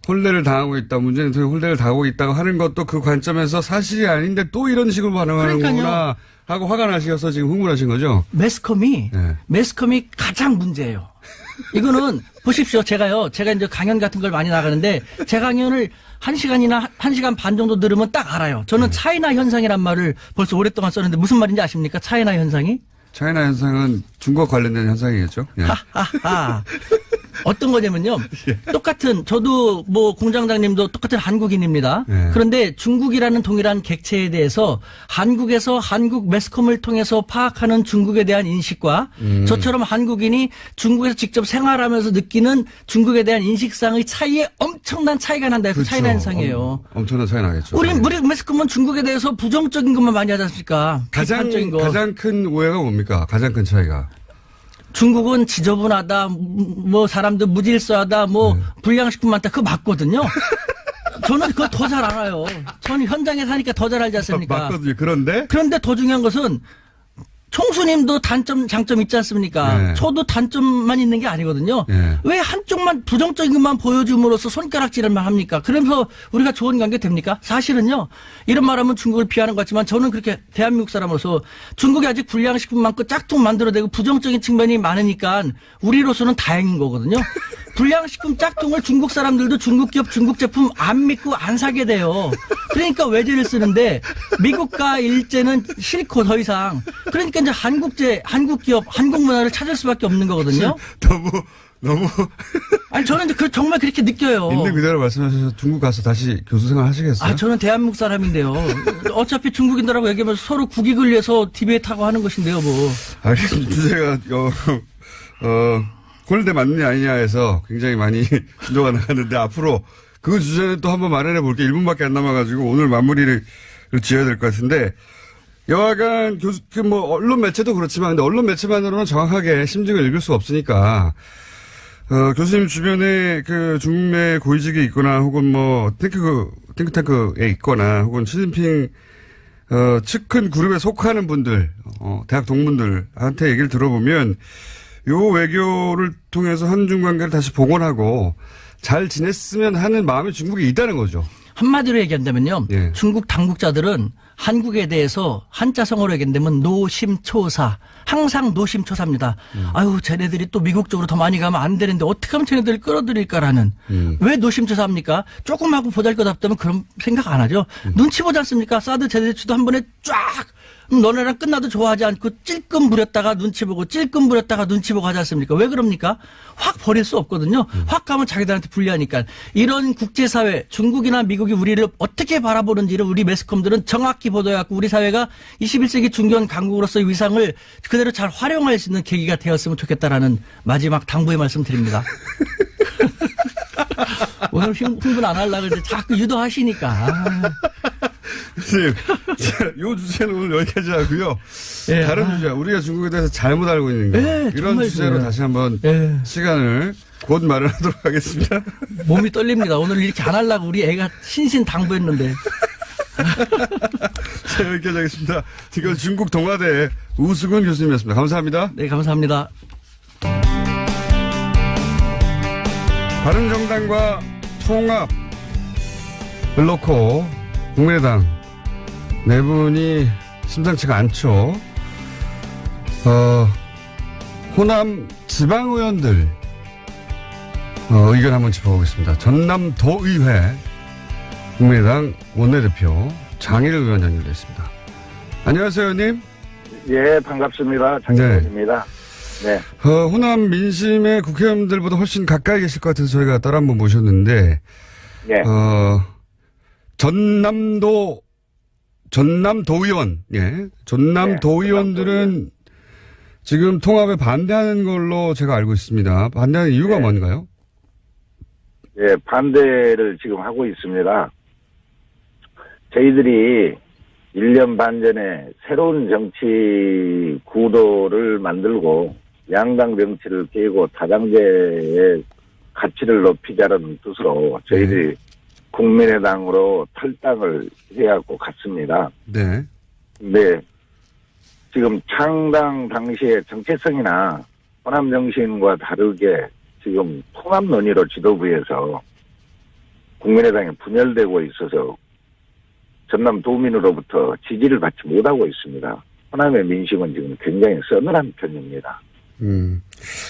홀대를 당하고 있다. 문재인 대통령이 홀대를 당하고 있다고 하는 것도 그 관점에서 사실이 아닌데 또 이런 식으로 반응하는구나 하고 화가 나셔서 지금 흥분하신 거죠? 매스컴이 가장 문제예요. 이거는 보십시오. 제가 이제 강연 같은 걸 많이 나가는데 제 강연을 1시간이나 1시간 반 정도 들으면 딱 알아요. 저는 차이나 현상이란 말을 벌써 오랫동안 썼는데 무슨 말인지 아십니까? 차이나 현상이? 차이나 현상은 중국 관련된 현상이겠죠? 예. 하하하. 어떤 거냐면요. 똑같은 저도 뭐 공장장님도 똑같은 한국인입니다. 네. 그런데 중국이라는 동일한 객체에 대해서 한국에서 한국 매스컴을 통해서 파악하는 중국에 대한 인식과 저처럼 한국인이 중국에서 직접 생활하면서 느끼는 중국에 대한 인식상의 차이에 엄청난 차이가 난다 해서 그렇죠. 차이나 현상이에요. 엄청난 차이 나겠죠. 우리 매스컴은 중국에 대해서 부정적인 것만 많이 하지 않습니까? 비판적인 거. 가장 큰 오해가 뭡니까? 가장 큰 차이가. 중국은 지저분하다, 뭐 사람들 무질서하다, 뭐 불량식품 많다. 그거 맞거든요. 저는 그거 더 잘 알아요. 저는 현장에 사니까 더 잘 알지 않습니까? 맞거든요. 그런데 더 중요한 것은 총수님도 단점, 장점 있지 않습니까? 네. 저도 단점만 있는 게 아니거든요. 네. 왜 한쪽만 부정적인 것만 보여줌으로써 손가락질을만 합니까? 그러면서 우리가 좋은 관계 됩니까? 사실은요. 이런 말하면 중국을 비하는 것 같지만 저는 그렇게 대한민국 사람으로서 중국이 아직 불량식품 많고 짝퉁 만들어내고 부정적인 측면이 많으니까 우리로서는 다행인 거거든요. 불량식품 짝퉁을 중국 사람들도 중국 기업 중국 제품 안 믿고 안 사게 돼요. 그러니까 외제를 쓰는데 미국과 일제는 싫고 더 이상. 그러니까 이제 한국 기업, 한국 문화를 찾을 수밖에 없는 거거든요. 너무 아니 저는 이제 정말 그렇게 느껴요. 있는 그대로 말씀하셔서 중국 가서 다시 교수 생활 하시겠어요? 아 저는 대한민국 사람인데요. 어차피 중국인들하고 얘기하면서 서로 국익을 위해서 디베이트하고 하는 것인데요, 뭐. 알겠습니다. 주제가 홀대 맞느냐 아니냐에서 굉장히 많이 진도가 나갔는데 앞으로 그 주제는 또 한번 마련해 볼게요. 1분밖에 안 남아가지고 오늘 마무리를 지어야 될 것 같은데 여하간 언론 매체도 그렇지만 근데 언론 매체만으로는 정확하게 심증을 읽을 수 없으니까 교수님 주변에 그 중국 내 고위직에 있거나 혹은 뭐 탱크탱크에 있거나 혹은 시진핑 측근 그룹에 속하는 분들 대학 동문들한테 얘기를 들어보면 요 외교를 통해서 한중 관계를 다시 복원하고 잘 지냈으면 하는 마음이 중국에 있다는 거죠. 한마디로 얘기한다면요. 예. 중국 당국자들은 한국에 대해서 한자성어로 얘기한다면 노심초사. 항상 노심초사입니다. 아유 쟤네들이 또 미국 쪽으로 더 많이 가면 안 되는데 어떻게 하면 쟤네들을 끌어들일까라는. 왜 노심초사합니까? 조금 하고 보잘것없다면 그런 생각 안 하죠. 눈치 보지 않습니까? 사드 제대치도 한 번에 쫙 너네랑 끝나도 좋아하지 않고 찔끔 부렸다가 눈치 보고 찔끔 부렸다가 눈치 보고 하지 않습니까? 왜 그럽니까? 확 버릴 수 없거든요. 확 가면 자기들한테 불리하니까. 이런 국제사회 중국이나 미국이 우리를 어떻게 바라보는지를 우리 매스컴들은 정확히 보도해갖고 우리 사회가 21세기 중견 강국으로서의 위상을 그대로 잘 활용할 수 있는 계기가 되었으면 좋겠다라는 마지막 당부의 말씀 드립니다. 오늘 흥분 안 하려고 했는데 자꾸 유도하시니까. 선생님, 요 주제는 오늘 여기까지 하고요. 예, 다른 주제, 우리가 중국에 대해서 잘못 알고 있는 거. 예, 이런 주제로 그래요. 다시 한번 예. 시간을 곧 마련하도록 하겠습니다. 몸이 떨립니다. 오늘 이렇게 안 하려고 우리 애가 신신당부했는데. 자, 여기까지 하겠습니다. 지금 중국 동아대 우수근 교수님이었습니다. 감사합니다. 네, 감사합니다. 바른정당과 통합을 놓고 국민의당 네 분이 심상치가 않죠. 호남 지방의원들 의견 한번 짚어보겠습니다. 전남도의회 국민의당 원내대표 장일 의원 연결되어 있습니다. 안녕하세요, 의원님. 예, 반갑습니다. 장일원입니다. 네. 호남 민심의 국회의원들보다 훨씬 가까이 계실 것 같아서 저희가 따로 한번 모셨는데, 예. 전남도의원, 예. 전남도의원들은 지금 통합에 반대하는 걸로 제가 알고 있습니다. 반대하는 이유가 네. 뭔가요? 예, 반대를 지금 하고 있습니다. 저희들이 1년 반 전에 새로운 정치 구도를 만들고 양당 정치를 깨고 다당제의 가치를 높이자는 뜻으로 저희들이 국민의당으로 탈당을 해야하고 갔습니다. 네. 근데 지금 창당 당시의 정체성이나 호남 정신과 다르게 지금 통합 논의로 지도부에서 국민의당이 분열되고 있어서 전남 도민으로부터 지지를 받지 못하고 있습니다. 호남의 민심은 지금 굉장히 서늘한 편입니다.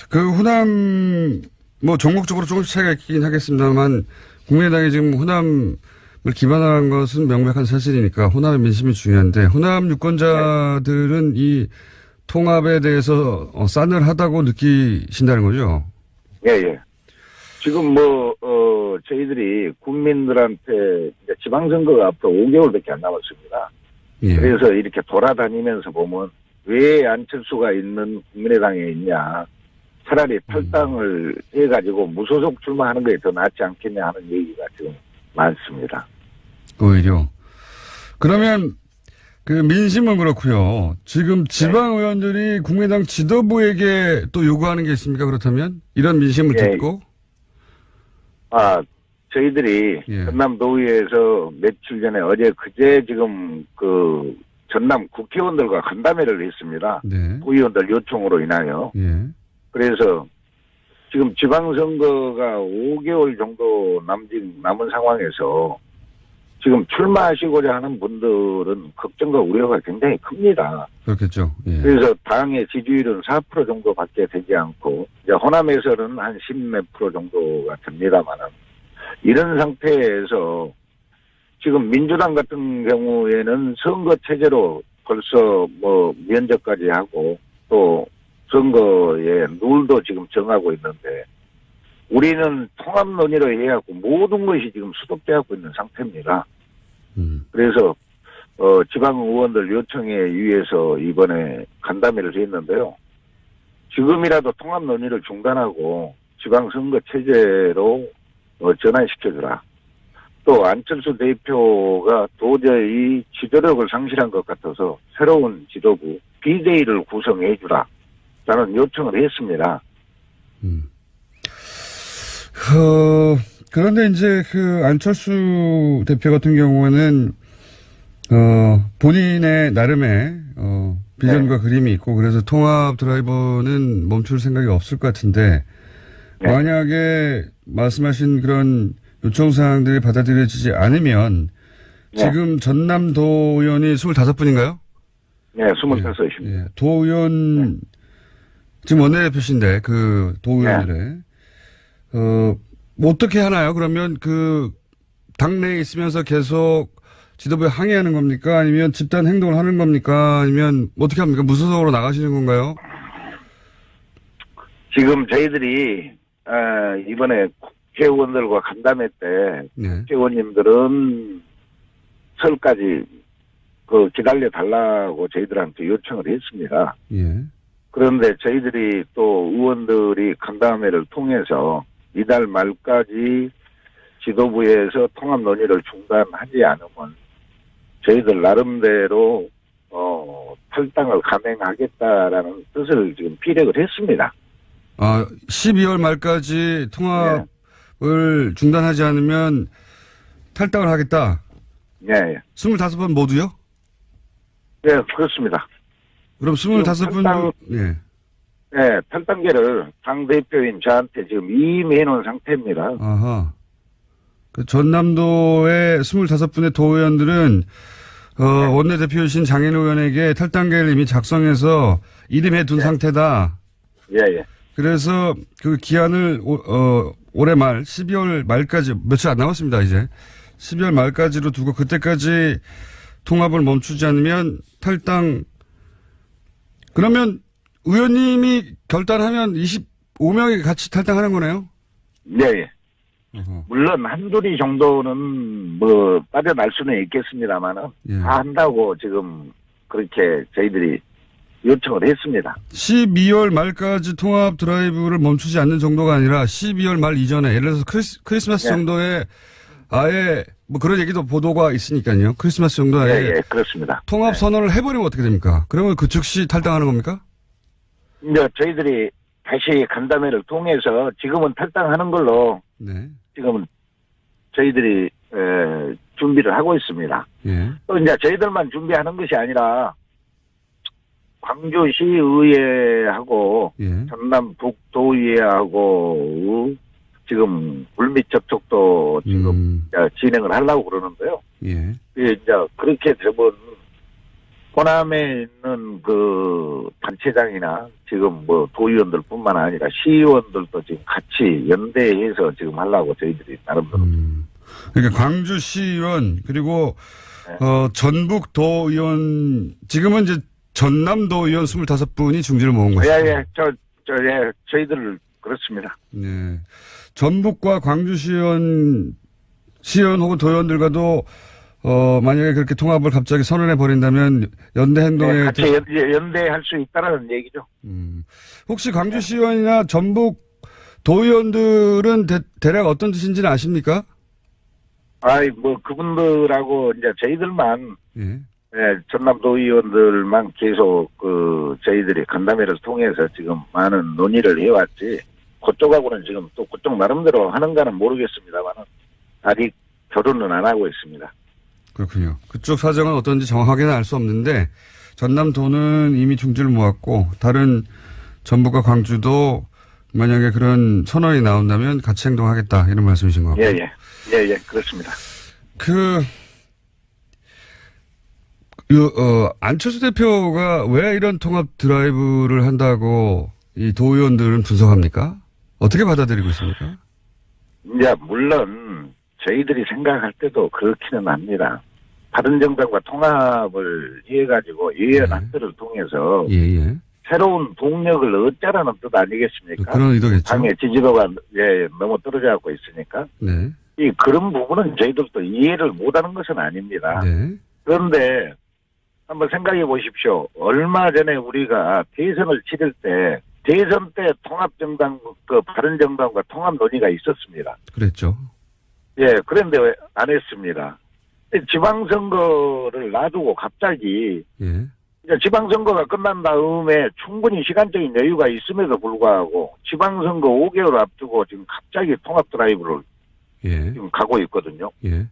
그 호남, 전국적으로 조금씩 차이가 있긴 하겠습니다만, 국민의당이 지금 호남을 기반한 것은 명백한 사실이니까 호남의 민심이 중요한데, 호남 유권자들은 이 통합에 대해서 싸늘하다고 느끼신다는 거죠? 예, 예. 지금 저희들이 국민들한테 이제 지방선거가 앞으로 5개월밖에 안 남았습니다. 예. 그래서 이렇게 돌아다니면서 보면 왜 안철수가 있는 국민의당에 있냐. 차라리 탈당을 해가지고 무소속 출마하는 게 더 낫지 않겠냐 하는 얘기가 지금 많습니다. 오히려. 그러면 그 민심은 그렇고요. 지금 지방의원들이 국민의당 지도부에게 또 요구하는 게 있습니까? 그렇다면 이런 민심을 예. 듣고 저희들이 예. 전남도의회에서 며칠 전에 그제 지금 그 전남 국회의원들과 간담회를 했습니다. 네. 도의원들 요청으로 인하여. 예. 그래서 지금 지방선거가 5개월 정도 남은 상황에서 지금 출마하시고자 하는 분들은 걱정과 우려가 굉장히 큽니다. 그렇겠죠. 예. 그래서 당의 지지율은 4% 정도밖에 되지 않고 이제 호남에서는 한 10몇 프로 정도가 됩니다만은 이런 상태에서 지금 민주당 같은 경우에는 선거 체제로 벌써 면접까지 하고 또 선거의 룰도 지금 정하고 있는데 우리는 통합 논의로 해야 하고 모든 것이 지금 수독되고 있는 상태입니다. 그래서 지방 의원들 요청에 의해서 이번에 간담회를 했는데요. 지금이라도 통합 논의를 중단하고 지방선거 체제로 전환시켜주라. 또 안철수 대표가 도저히 지도력을 상실한 것 같아서 새로운 지도부 비대위를 구성해주라. 라는 요청을 했습니다. 그런데 이제 그 안철수 대표 같은 경우는 본인의 나름의 비전과 그림이 있고 그래서 통합 드라이버는 멈출 생각이 없을 것 같은데 만약에 말씀하신 그런 요청사항들이 받아들여지지 않으면 지금 전남도 의원이 25분인가요? 네, 25입니다. 예. 도의원 지금 원내대표신데 그 도의원들의 어떻게 하나요? 그러면 그 당내에 있으면서 계속 지도부에 항의하는 겁니까? 아니면 집단 행동을 하는 겁니까? 아니면 어떻게 합니까? 무소속으로 나가시는 건가요? 지금 저희들이 이번에 국회의원들과 간담회 때 국회의원님들은 설까지 기다려 달라고 저희들한테 요청을 했습니다. 예. 그런데 저희들이 또 의원들이 간담회를 통해서 이달 말까지 지도부에서 통합 논의를 중단하지 않으면 저희들 나름대로 탈당을 감행하겠다라는 뜻을 지금 피력을 했습니다. 12월 말까지 통합을 중단하지 않으면 탈당을 하겠다. 네. 25번 모두요? 네, 그렇습니다. 그럼 25분 네, 탈당계를 당대표인 저한테 지금 이임해놓은 상태입니다. 아하. 그 전남도의 25분의 도의원들은 원내대표이신 장인호 의원에게 탈당계를 이미 작성해서 이름해 둔 상태다. 예. 그래서 그 기한을 올해 말 12월 말까지 며칠 안 남았습니다. 이제 12월 말까지로 두고 그때까지 통합을 멈추지 않으면 탈당. 그러면 의원님이 결단하면 25명이 같이 탈당하는 거네요? 예. 물론 한둘이 정도는 뭐 빠져날 수는 있겠습니다만은 예. 다 한다고 지금 그렇게 저희들이 요청을 했습니다. 12월 말까지 통합 드라이브를 멈추지 않는 정도가 아니라 12월 말 이전에 예를 들어서 크리스마스 예. 정도에 아예 뭐 그런 얘기도 보도가 있으니까요. 크리스마스 정도에 예, 그렇습니다. 통합 선언을 해버리면 어떻게 됩니까? 그러면 그 즉시 탈당하는 겁니까? 이제 저희들이 다시 간담회를 통해서 지금은 탈당하는 걸로 네. 지금은 저희들이 준비를 하고 있습니다. 예. 또 이제 저희들만 준비하는 것이 아니라 광주시의회하고 예. 전남북도의회하고 지금 물밑 접촉도 지금 진행을 하려고 그러는데요. 예. 이제 그렇게 되면 호남에 있는 그 단체장이나 지금 뭐 도의원들뿐만 아니라 시의원들도 지금 같이 연대해서 지금 하려고 저희들이 나름대로. 그러니까 광주시의원 그리고 네. 전북도의원 지금은 이제 전남도의원 25분이 중지를 모은 것이죠. 예. 저희들 그렇습니다. 네. 전북과 광주시의원 혹은 도의원들과도 만약에 그렇게 통합을 갑자기 선언해 버린다면 연대 행동에 같이 연대할 수 있다라는 얘기죠. 혹시 광주시의원이나 전북 도의원들은 대략 어떤 뜻인지는 아십니까? 뭐 그분들하고 이제 저희들만 예. 전남도의원들만 계속 저희들이 간담회를 통해서 지금 많은 논의를 해왔지. 그쪽하고는 지금 또 그쪽 나름대로 하는가는 모르겠습니다만은 아직 결혼은 안 하고 있습니다. 그렇군요. 그쪽 사정은 어떤지 정확하게는 알 수 없는데 전남도는 이미 중지를 모았고 다른 전북과 광주도 만약에 그런 선언이 나온다면 같이 행동하겠다 이런 말씀이신 것 같고요. 예, 그렇습니다. 안철수 대표가 왜 이런 통합 드라이브를 한다고 이 도의원들은 분석합니까? 어떻게 받아들이고 있습니까? 이제 물론 저희들이 생각할 때도 그렇기는 합니다. 바른정당과 통합을 해가지고 의원 합의를 통해서 예. 새로운 동력을 얻자라는 뜻 아니겠습니까? 그런 의도겠죠. 당의 지지도가 너무 떨어져갖고 있으니까. 네. 그런 부분은 저희들도 이해를 못하는 것은 아닙니다. 네. 그런데 한번 생각해 보십시오. 얼마 전에 우리가 대선을 치를 때 대선 때 통합정당, 바른정당과 통합 논의가 있었습니다. 그랬죠. 예, 그런데 왜 안 했습니다. 지방선거를 놔두고 갑자기 예. 이제 지방선거가 끝난 다음에 충분히 시간적인 여유가 있음에도 불구하고 지방선거 5개월 앞두고 지금 갑자기 통합 드라이브를 예. 지금 가고 있거든요. 예.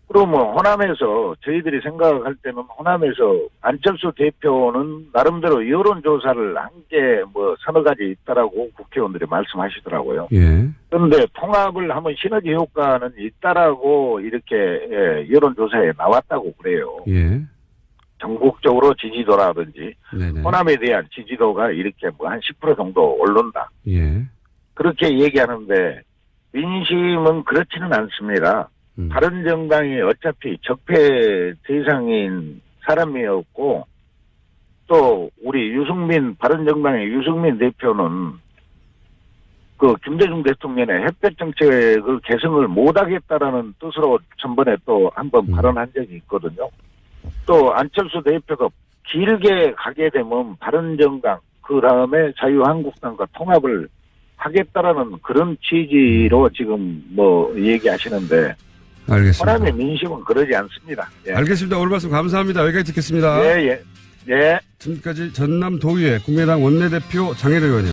그러면 호남에서 저희들이 생각할 때는 호남에서 안철수 대표는 나름대로 여론조사를 한 게 서너 가지 있다라고 국회의원들이 말씀하시더라고요. 예. 그런데 통합을 하면 시너지 효과는 있다라고 이렇게 여론조사에 나왔다고 그래요. 예. 전국적으로 지지도라든지 네네. 호남에 대한 지지도가 이렇게 한 10% 정도 오른다. 예. 그렇게 얘기하는데 민심은 그렇지는 않습니다. 바른정당이 어차피 적폐 대상인 사람이었고 또 우리 바른정당의 유승민 대표는 김대중 대통령의 햇볕 정책을 개성을 못하겠다라는 뜻으로 전번에 또 한번 발언한 적이 있거든요. 또 안철수 대표도 길게 가게 되면 바른정당 그 다음에 자유한국당과 통합을 하겠다라는 그런 취지로 지금 얘기하시는데 알겠습니다. 호남의 민심은 그러지 않습니다. 예. 알겠습니다. 오늘 말씀 감사합니다. 여기까지 듣겠습니다. 예. 지금까지 전남도의회 국민의당 원내대표 장혜려 의원이었습니다.